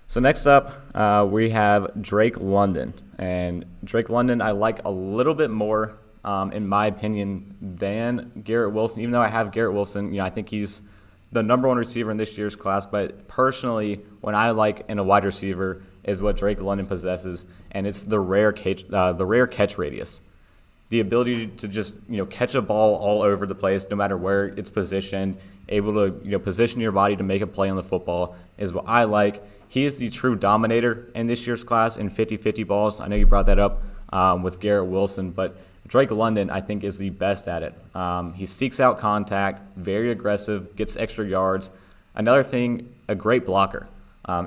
So next up, we have Drake London, and Drake London I like a little bit more, in my opinion, than Garrett Wilson. Even though I have Garrett Wilson, I think he's the number one receiver in this year's class. But personally, when I like in a wide receiver is what Drake London possesses, and it's the rare catch radius, the ability to just catch a ball all over the place, no matter where it's positioned, able to position your body to make a play on the football is what I like. He is the true dominator in this year's class in 50-50 balls. I know you brought that up with Garrett Wilson, but Drake London, I think, is the best at it. He seeks out contact, very aggressive, gets extra yards. Another thing, a great blocker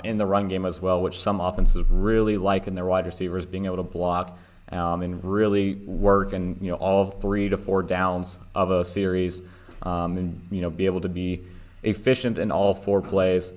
in the run game as well, which some offenses really like in their wide receivers, being able to block and really work and all 3 to 4 downs of a series, and be able to be efficient in all 4 plays.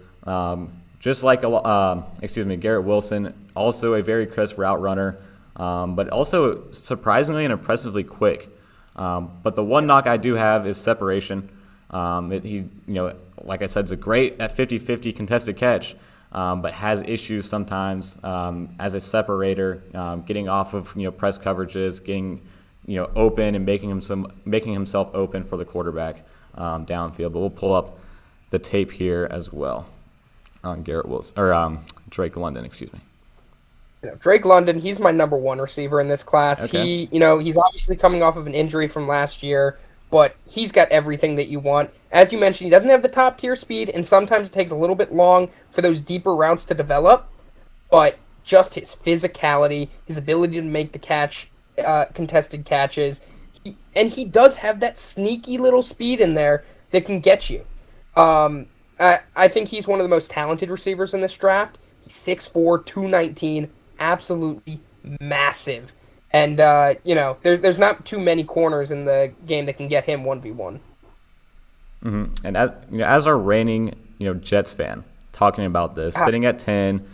Just like Garrett Wilson, also a very crisp route runner, but also surprisingly and impressively quick. But the one knock I do have is separation. Like I said, is great at 50-50 contested catch, but has issues sometimes as a separator, getting off of press coverages, getting open and making himself open for the quarterback downfield. But we'll pull up the tape here as well on Garrett Wilson or Drake London, excuse me. Drake London, he's my number 1 receiver in this class. Okay. He's obviously coming off of an injury from last year, but he's got everything that you want. As you mentioned, he doesn't have the top tier speed, and sometimes it takes a little bit long for those deeper routes to develop, but just his physicality, his ability to make the contested catches, he does have that sneaky little speed in there that can get you. I think he's one of the most talented receivers in this draft. He's 6'4", 219, absolutely massive. And, there's not too many corners in the game that can get him 1v1. Mm-hmm. And as our reigning, Jets fan, talking about this, sitting at 10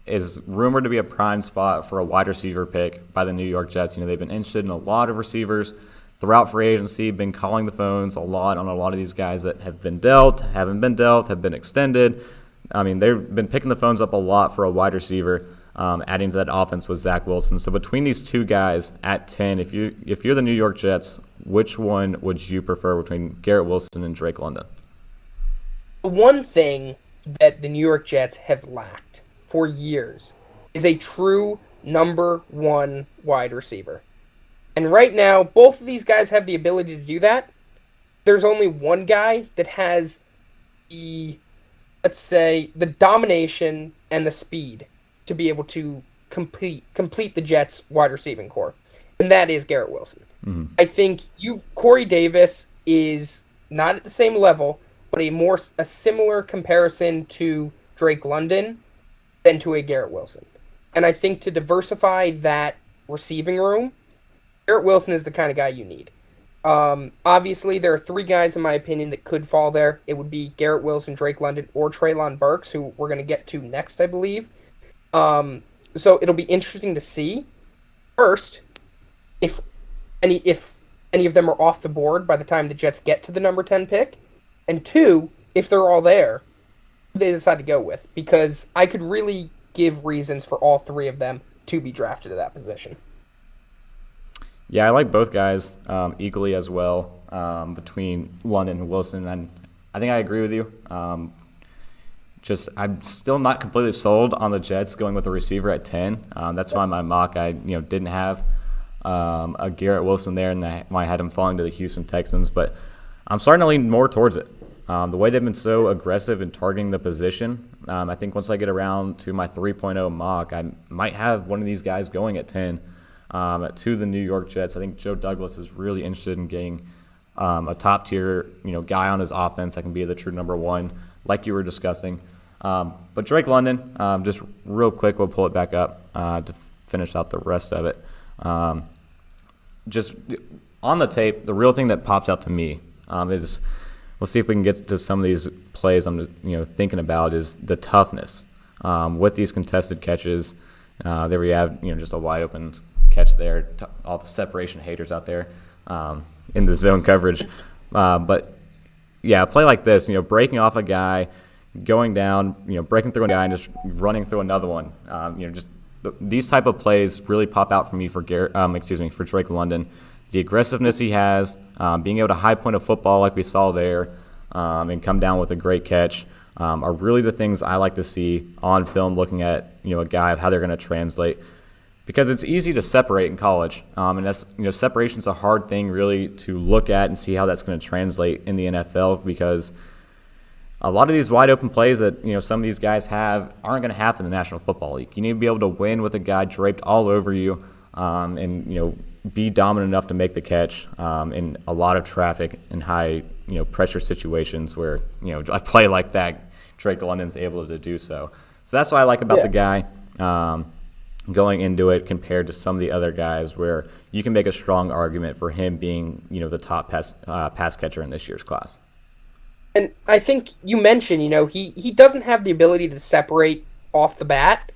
is rumored to be a prime spot for a wide receiver pick by the New York Jets. They've been interested in a lot of receivers throughout free agency, been calling the phones a lot on a lot of these guys that have been dealt, haven't been dealt, have been extended. I mean, they've been picking the phones up a lot for a wide receiver, adding to that offense with Zach Wilson. So between these two guys at 10, if you're the New York Jets, which one would you prefer between Garrett Wilson and Drake London? The one thing that the New York Jets have lacked for years is a true number 1 wide receiver. And right now, both of these guys have the ability to do that. There's only one guy that has the domination and the speed to be able to complete the Jets' wide receiving core, and that is Garrett Wilson. Mm-hmm. I think Corey Davis is not at the same level, but a similar comparison to Drake London than to a Garrett Wilson. And I think to diversify that receiving room, Garrett Wilson is the kind of guy you need. Obviously, there are 3 guys, in my opinion, that could fall there. It would be Garrett Wilson, Drake London, or Treylon Burks, who we're going to get to next, I believe. So it'll be interesting to see, first, if any of them are off the board by the time the Jets get to the number 10 pick, and 2, if they're all there, who they decide to go with. Because I could really give reasons for all 3 of them to be drafted at that position. Yeah, I like both guys equally as well, between London and Wilson, and I think I agree with you. I'm still not completely sold on the Jets going with a receiver at 10. That's why my mock I didn't have a Garrett Wilson there, and I had him falling to the Houston Texans. But I'm starting to lean more towards it. The way they've been so aggressive in targeting the position, I think once I get around to my 3.0 mock, I might have one of these guys going at 10. To the New York Jets. I think Joe Douglas is really interested in getting a top-tier guy on his offense that can be the true number 1, like you were discussing. But Drake London, just real quick, we'll pull it back up to finish out the rest of it. Just on the tape, the real thing that pops out to me is, we'll see if we can get to some of these plays I'm thinking about, is the toughness with these contested catches. There we have just a wide-open catch there, all the separation haters out there in the zone coverage. But yeah, a play like this, breaking off a guy, going down, breaking through a guy and just running through another one. These type of plays really pop out for me for for Drake London. The aggressiveness he has, being able to high point a football like we saw there, and come down with a great catch, are really the things I like to see on film, looking at a guy of how they're going to translate. Because it's easy to separate in college, and that's separation's a hard thing really to look at and see how that's going to translate in the NFL, because a lot of these wide open plays that some of these guys have aren't going to happen in the National Football League. You need to be able to win with a guy draped all over you, and be dominant enough to make the catch in a lot of traffic and high pressure situations where a play like that, Drake London's able to do so. So that's what I like about the guy. Going into it compared to some of the other guys where you can make a strong argument for him being, the top pass catcher in this year's class. And I think you mentioned, he doesn't have the ability to separate off the bat.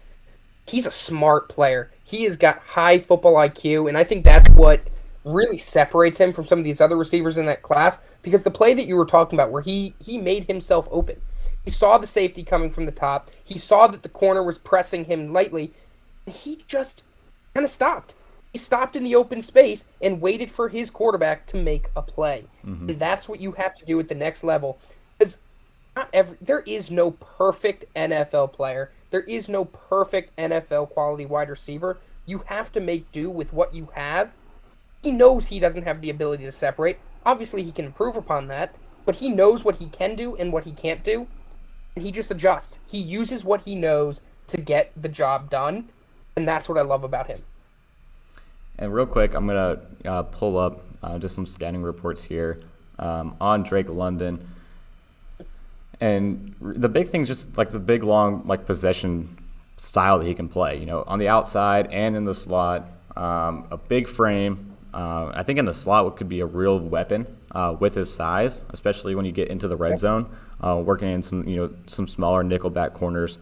He's a smart player. He has got high football IQ, and I think that's what really separates him from some of these other receivers in that class, because the play that you were talking about where he made himself open. He saw the safety coming from the top. He saw that the corner was pressing him lightly. He just kind of stopped. He stopped in the open space and waited for his quarterback to make a play. Mm-hmm. And that's what you have to do at the next level. Because there is no perfect NFL player. There is no perfect NFL quality wide receiver. You have to make do with what you have. He knows he doesn't have the ability to separate. Obviously, he can improve upon that. But he knows what he can do and what he can't do. And he just adjusts. He uses what he knows to get the job done. And that's what I love about him. And real quick, I'm going to pull up just some scouting reports here on Drake London. And the big thing is just like the big, long possession style that he can play, on the outside and in the slot. A big frame. I think in the slot what could be a real weapon with his size, especially when you get into the red zone, working in some smaller nickelback corners.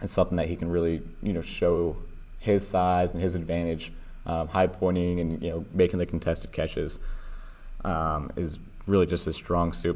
It's something that he can really, show his size and his advantage. High pointing and, making the contested catches is really just his strong suit.